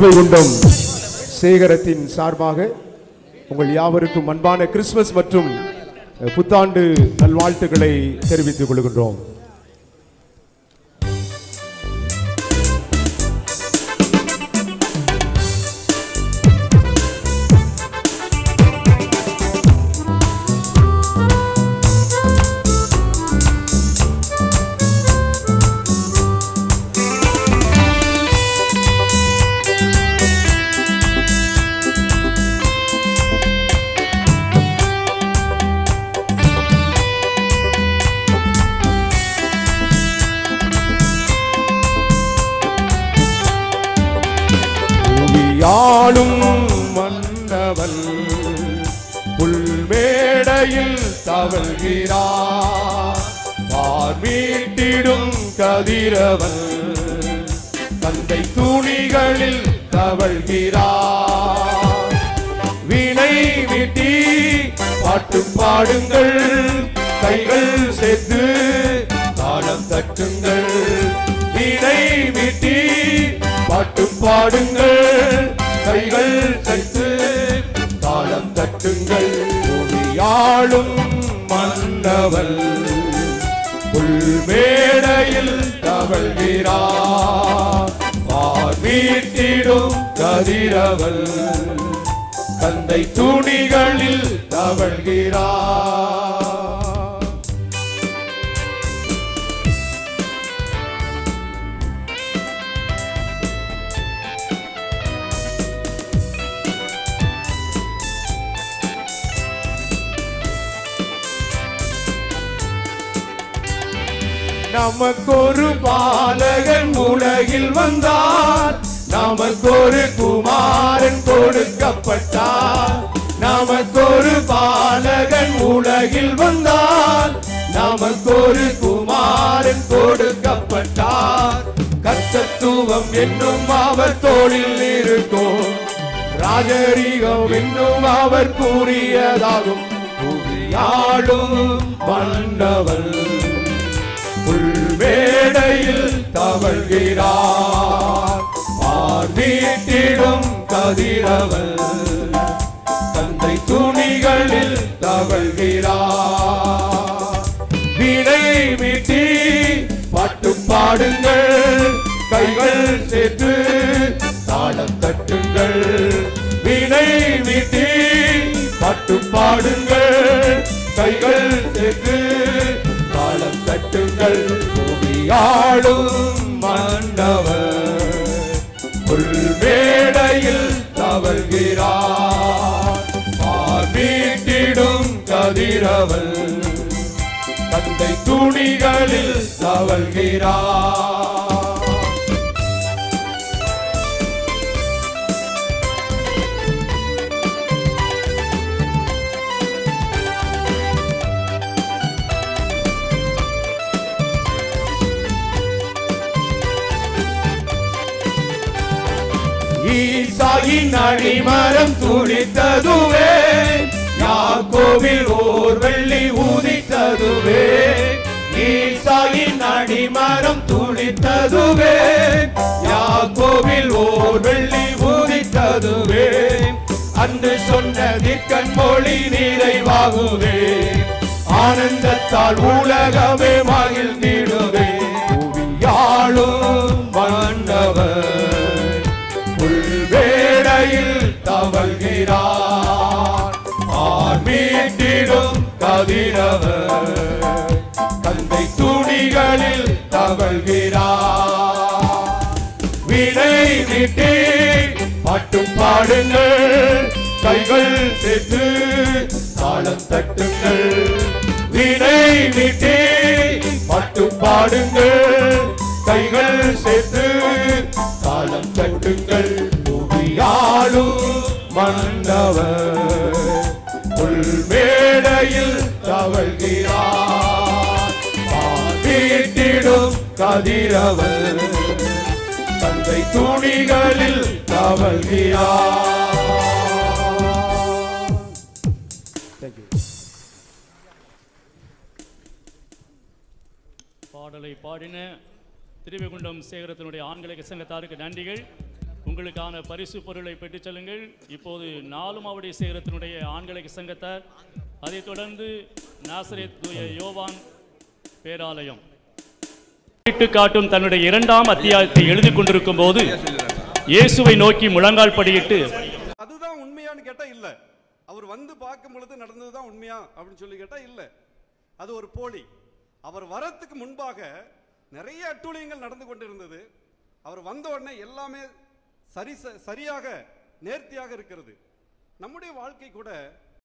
திருவைகுண்டம் சேகரத்தின் சார்பாக உங்கள் யாவருக்கும் அன்பான கிறிஸ்துமஸ் மற்றும் புத்தாண்டு நல்வாழ்த்துக்களை தெரிவித்துக் கொள்கின்றோம். ஆளும் மன்னவன் புல்மேடையில் தவழ்கிறார், பார்வீட்டிடும் கதிரவன் தந்தை துணிகளில் தவழ்கிறார். வீணை மீட்டி பாட்டு பாடுங்கள், கைகள் சேர்த்து தாளம் தட்டுங்கள். வீணை மீட்டி பாட்டு பாடுங்கள், கைகள் தட்டு தாளம் தட்டுங்கள். ஆளும் மன்னவன் புல்மேடையில் தவழ்கிறார், பார்வீட்டிடும் கதிரவன் தந்தை துணிகளில் தவழ்கிறார். நமக்கொரு பாலகன் உலகில் வந்தார், நமக்கொரு குமாரன் கொடுக்கப்பட்டார். நமக்கொரு பாலகன் உலகில் வந்தார், நமக்கொரு குமாரன் கொடுக்கப்பட்டார். கர்த்தத்துவம் என்னும் அவர் தோளில் இருக்கும், ராஜரீகம் என்னும் அவர் கூறியதாகும். ஆளும் மன்னவன் புல்மேடையில் தவழ்கிறார், பார்வீட்டிடும் கதிரவன் தந்தை துணிகளில் தவழ்கிறார். வீணை மீட்டி பாட்டு பாடுங்கள், கைகள் சேர்த்து தாளம் தட்டுங்கள். வீணை மீட்டி பாட்டு பாடுங்கள், கைகள் சேர்த்து தாளம் தட்டுங்கள். ஆளும் மன்னவர் புல்மேடையில் தவழ்கிறார், பார்வீட்டிடும் கதிரவன் தந்தை துணிகளில் தவழ்கிறார். ஈசாயின் அடிமரம் துளித்ததுவே, யாக்கோபில் ஓர் வெள்ளி ஊதித்ததுவே. ஈசாயின் அடிமரம் துளித்ததுவே, யாக்கோபில் ஓர் வெள்ளி ஊதித்ததுவே. அன்று சொன்னதிற்கண் மொழி நிறைவாகுவே, ஆனந்தத்தால் உலகமே மகிழ்ந்திடுவே. ஆளும் மன்னவர் புல்மேடையில் தவழ்கிறார், பார்வீட்டிடும் கதிரவன் தந்தை துணிகளில் தவழ்கிறார். வீணை மீட்டி பாட்டு பாடுங்கள், கைகள் சேர்த்து தாளம் தட்டுங்கள். வீணை மீட்டி பாட்டு பாடுங்கள், கைகள் சேர்த்து தாளம் தட்டுங்கள். ஆளும் மன்னவர் புல்மேடையில் தவழ்கிறார், பார்வீட்டிடும் கதிரவன் தந்தை துணிகளில் தவழ்கிறார். பாடலை பாடின திருவைகுண்டம் சேகரத்தினுடைய ஆண்களுக்கு சங்கத்தாருக்கு நன்றிகள். உங்கள் உங்களுக்கான பரிசு பொருளை பெற்றுச் செல்லுங்கள். இப்போது நாலுமாவடி சேகரத்தினுடைய ஆண்களுக்கு சங்கத்தார், அதைத் தொடர்ந்து நாசரேத் தூய யோவான் பேராலயம் காட்டும் தன்னுடைய 2ஆம் அத்தியாயத்தை எழுதி கொண்டிருக்கும் போது இயேசுவை நோக்கி முழங்கால் படியிட்டு, அதுதான் உண்மையான்னு கேட்டா இல்ல, அவர் வந்து பார்க்கும் பொழுது நடந்ததுதான் உண்மையா அப்படின்னு சொல்லி கேட்டா இல்ல, அது ஒரு போலி. அவர் வரத்துக்கு முன்பாக நிறைய அட்டூழியங்கள் நடந்து கொண்டிருந்தது. அவர் வந்த உடனே எல்லாமே சரியாக நேர்த்தியாக இருக்கிறது. நம்முடைய வாழ்க்கை கூட